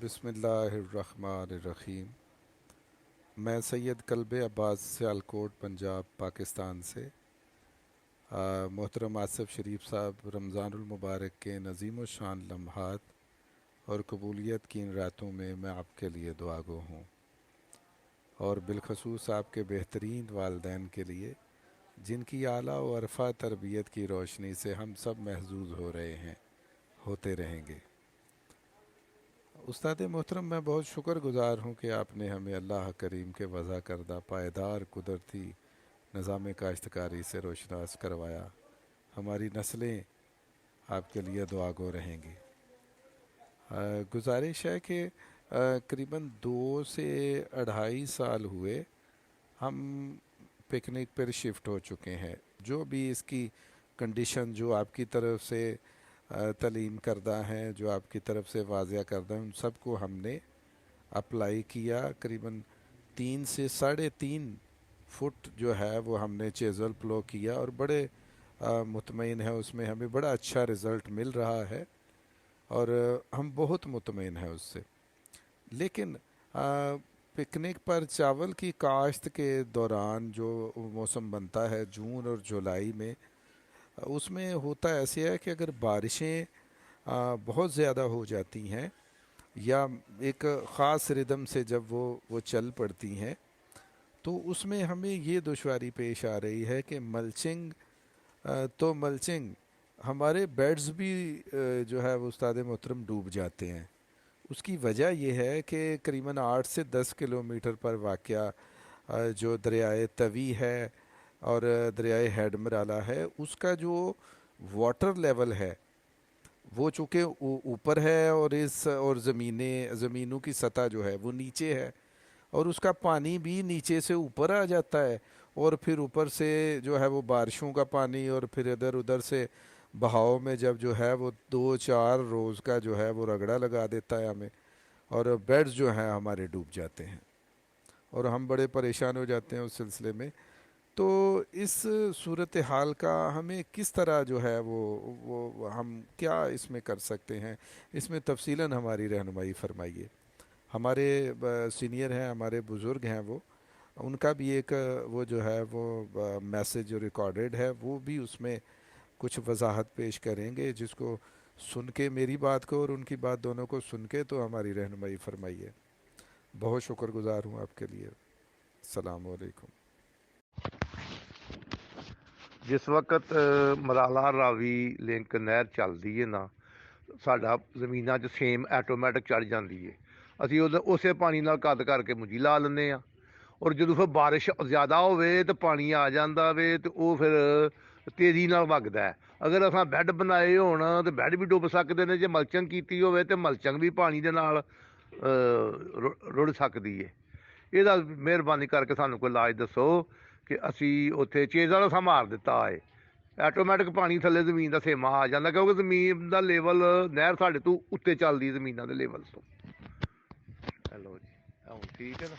बिस्मिल्लाहिर्रहमानिर्रहीम। मैं सैयद कल्ब अब्बास सियालकोट पंजाब पाकिस्तान से। मोहतरम आसिफ शरीफ साहब, रमज़ानुल मुबारक के नज़ीम शान लम्हात और कबूलियत की इन रातों में मैं आपके लिए दुआगो हूँ, और बिलखसूस आपके बेहतरीन वालदैन के लिए जिनकी आला व अरफा तरबियत की रोशनी से हम सब महजूज हो रहे हैं, होते रहेंगे। उस्ताद मोहतरम, मैं बहुत शुक्रगुज़ार हूँ कि आपने हमें अल्लाह करीम के वज़ा करदा पायदार कुदरती निज़ाम काश्तकारी से रोशनास करवाया। हमारी नस्लें आपके लिए दुआगो रहेंगी। गुजारिश है कि करीबन 2 से 2.5 साल हुए हम पिकनिक पर शिफ्ट हो चुके हैं। जो भी इसकी कंडीशन जो आपकी तरफ से तलीम करदा हैं, जो आपकी तरफ से वाज़िया करदा हैं, उन सब को हमने अप्लाई किया। करीबन 3 से 3.5 फुट जो है वो हमने चेज़ल प्लो किया और बड़े मुतमईन है उसमें, हमें बड़ा अच्छा रिज़ल्ट मिल रहा है और हम बहुत मुतमईन हैं उससे। लेकिन पिकनिक पर चावल की काश्त के दौरान जो मौसम बनता है जून और जुलाई में, उसमें होता ऐसे है कि अगर बारिशें बहुत ज़्यादा हो जाती हैं या एक ख़ास रिदम से जब वो चल पड़ती हैं, तो उसमें हमें ये दुश्वारी पेश आ रही है कि मल्चिंग हमारे बेड्स भी जो है वो उस्ताद मोहतरम डूब जाते हैं। उसकी वजह यह है कि करीबन 8 से 10 किलोमीटर पर वाक़या जो दरियाए तवी है और दरियाए हेडमराला है, उसका जो वाटर लेवल है वो चूँकि ऊपर है और ज़मीनों की सतह जो है वो नीचे है, और उसका पानी भी नीचे से ऊपर आ जाता है, और फिर ऊपर से जो है वो बारिशों का पानी, और फिर इधर उधर से बहाव में जब जो है वो 2-4 रोज़ का जो है वो रगड़ा लगा देता है हमें, और बेड्स जो हैं हमारे डूब जाते हैं और हम बड़े परेशान हो जाते हैं उस सिलसिले में। तो इस सूरत हाल का हमें किस तरह जो है वो हम क्या इसमें कर सकते हैं, इसमें तफसीलन हमारी रहनुमाई फरमाइए। हमारे सीनियर हैं, हमारे बुज़ुर्ग हैं, वो उनका भी एक वो जो है वो मैसेज जो रिकॉर्डेड है वो भी उसमें कुछ वजाहत पेश करेंगे, जिसको सुन के मेरी बात को और उनकी बात दोनों को सुन के तो हमारी रहनुमाई फरमाइए। बहुत शुक्रगुज़ार हूँ आपके लिए। अस्सलाम वालेकुम। जिस वक्त मराला रावी लिंक नहर ਚੱਲਦੀ ਹੈ ਨਾ, ਸਾਡਾ ਜ਼ਮੀਨਾਂ 'ਚ ਸੇਮ ਆਟੋਮੈਟਿਕ ਚੜ ਜਾਂਦੀ ਹੈ। ਅਸੀਂ ਉਸੇ ਪਾਣੀ ਨਾਲ ਕੱਦ ਕਰਕੇ ਮੁੰਜੀ ਲਾ ਲੈਂਦੇ ਹਾਂ, ਔਰ ਜਦੋਂ ਫਿਰ ਬਾਰਿਸ਼ ਜ਼ਿਆਦਾ ਹੋਵੇ ਤਾਂ ਪਾਣੀ ਆ ਜਾਂਦਾ ਵੇ ਤੇ ਉਹ ਫਿਰ ਤੇਜ਼ੀ ਨਾਲ ਵਗਦਾ ਹੈ। ਅਗਰ ਅਸਾਂ ਬੈੱਡ ਬਣਾਏ ਹੋਣ ਤਾਂ ਬੈੱਡ ਵੀ ਡੁੱਬ ਸਕਦੇ ਨੇ। ਜੇ ਮਲਚਿੰਗ ਕੀਤੀ ਹੋਵੇ ਤਾਂ ਮਲਚਿੰਗ ਵੀ ਪਾਣੀ ਦੇ ਨਾਲ ਰੁੜ ਸਕਦੀ ਹੈ। ਇਹਦਾ ਮਿਹਰਬਾਨੀ ਕਰਕੇ ਸਾਨੂੰ ਕੋਈ ਇਲਾਜ ਦੱਸੋ ਕਿ ਅਸੀਂ ਉੱਥੇ ਚੇਜ਼ਲ ਅਸਾਂ ਮਾਰ ਦਿੱਤਾ ਹੈ, ਆਟੋਮੈਟਿਕ ਪਾਣੀ ਥੱਲੇ ਜ਼ਮੀਨ ਦਾ ਸੇਮਾ ਆ ਜਾਂਦਾ, ਕਿਉਂਕਿ ਜ਼ਮੀਨ ਦਾ ਲੈਵਲ ਨਹਿਰ ਸਾਡੇ ਤੋਂ ਉੱਤੇ ਚੱਲਦੀ ਜ਼ਮੀਨਾਂ ਦੇ ਲੈਵਲ ਤੋਂ। ਹੈਲੋ ਜੀ, ਹੁਣ ਠੀਕ ਹੈ ਨਾ?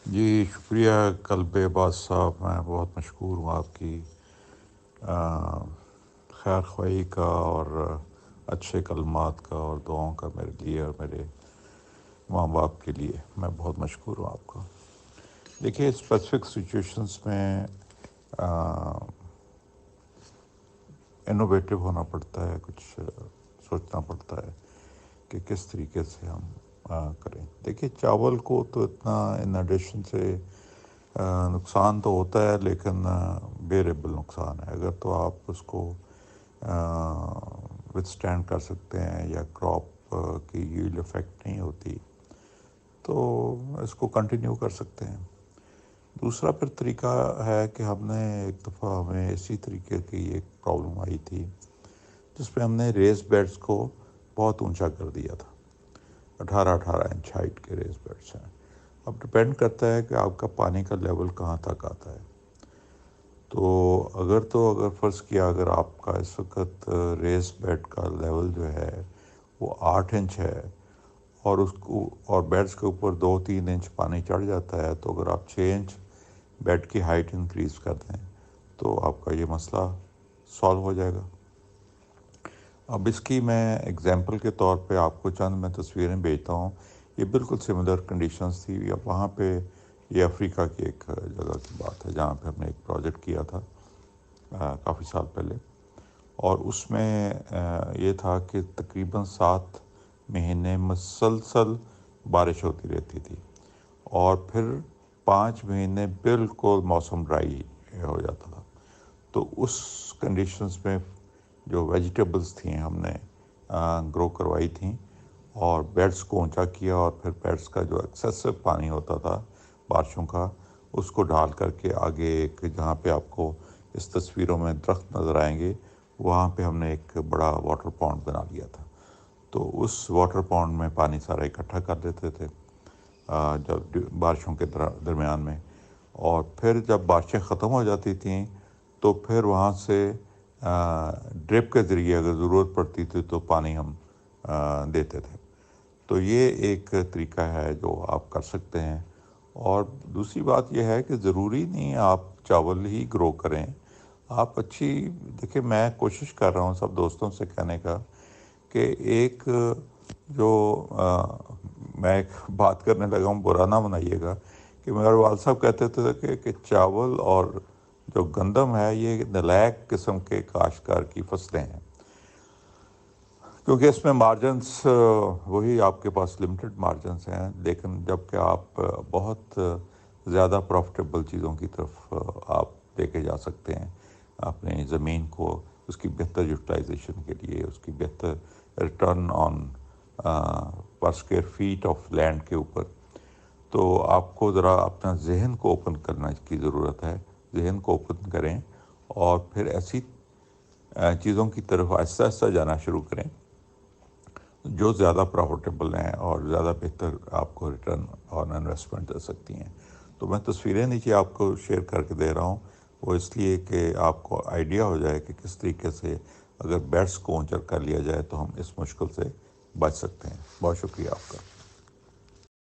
जी शुक्रिया कल्ब अब्बास साहब, मैं बहुत मशहूर हूँ आपकी खैर ख्वाही का और अच्छे कलमात का और दुआओं का मेरे लिए और मेरे माँ बाप के लिए। मैं बहुत मशहूर हूँ आपका। देखिए, स्पेसिफिक सिचुएशंस में इनोवेटिव होना पड़ता है, कुछ सोचना पड़ता है कि किस तरीके से हम करें। देखिए, चावल को तो इतना इन एडिशन से नुकसान तो होता है, लेकिन बेरेबल नुकसान है। अगर तो आप उसको विथस्टैंड कर सकते हैं या क्रॉप की यील्ड इफेक्ट नहीं होती, तो इसको कंटिन्यू कर सकते हैं। दूसरा फिर तरीका है कि हमने एक दफ़ा हमें इसी तरीके की एक प्रॉब्लम आई थी, जिसमें हमने रेस बेड्स को बहुत ऊंचा कर दिया था। 18-18 इंच हाइट के रेस बेड्स हैं। अब डिपेंड करता है कि आपका पानी का लेवल कहाँ तक आता है। तो अगर फ़र्ज़ किया, अगर आपका इस वक्त रेस बेड का लेवल जो है वो 8 इंच है और बेड्स के ऊपर 2-3 इंच पानी चढ़ जाता है, तो अगर आप 6 इंच बेड की हाइट इंक्रीज़ कर दें तो आपका ये मसला सॉल्व हो जाएगा। اب اس کی میں اگزامپل کے طور پہ آپ کو چند میں تصویریں بھیجتا ہوں. یہ بالکل سملر کنڈیشنز تھی. اب وہاں پہ یہ افریقہ کی ایک جگہ کی بات ہے جہاں پہ ہم نے ایک پروجیکٹ کیا تھا کافی سال پہلے، اور اس میں یہ تھا کہ تقریباً 7 مہینے مسلسل بارش ہوتی رہتی تھی، اور پھر 5 مہینے بالکل موسم ڈرائی ہو جاتا تھا. تو اس کنڈیشنز میں جو ویجیٹیبلز تھیں ہم نے گرو کروائی تھیں، اور بیڈس کو اونچا کیا، اور پھر بیڈس کا جو ایکسیسو پانی ہوتا تھا بارشوں کا، اس کو ڈال کر کے آگے ایک جہاں پہ آپ کو اس تصویروں میں درخت نظر آئیں گے، وہاں پہ ہم نے ایک بڑا واٹر پونڈ بنا لیا تھا. تو اس واٹر پونڈ میں پانی سارا اکٹھا کر دیتے تھے جب بارشوں کے درمیان میں، اور پھر جب بارشیں ختم ہو جاتی تھیں تو پھر وہاں سے ڈرپ کے ذریعے اگر ضرورت پڑتی تھی تو پانی ہم دیتے تھے. تو یہ ایک طریقہ ہے جو آپ کر سکتے ہیں. اور دوسری بات یہ ہے کہ ضروری نہیں آپ چاول ہی گرو کریں. آپ دیکھیں، میں کوشش کر رہا ہوں سب دوستوں سے کہنے کا کہ ایک جو میں ایک بات کرنے لگا ہوں، برا نہ منائیے گا، کہ میرے والد صاحب کہتے تھے کہ چاول اور جو گندم ہے یہ نلائق قسم کے کاشتکار کی فصلیں ہیں، کیونکہ اس میں مارجنز وہی آپ کے پاس لمیٹڈ مارجنز ہیں. لیکن جب کہ آپ بہت زیادہ پروفٹیبل چیزوں کی طرف آپ لے کے جا سکتے ہیں اپنی زمین کو، اس کی بہتر یوٹیلائزیشن کے لیے، اس کی بہتر ریٹرن آن پر اسکوائر فیٹ آف لینڈ کے اوپر. تو آپ کو ذرا اپنا ذہن کو اوپن کرنے کی ضرورت ہے. ذہن کو اوپن کریں اور پھر ایسی چیزوں کی طرف آہستہ آہستہ جانا شروع کریں جو زیادہ پروفٹیبل ہیں اور زیادہ بہتر آپ کو ریٹرن آن انویسٹمنٹ دے سکتی ہیں. تو میں تصویریں نیچے آپ کو شیئر کر کے دے رہا ہوں، وہ اس لیے کہ آپ کو آئیڈیا ہو جائے کہ کس طریقے سے اگر بیڈس کو اونچا کر لیا جائے تو ہم اس مشکل سے بچ سکتے ہیں. بہت شکریہ آپ کا.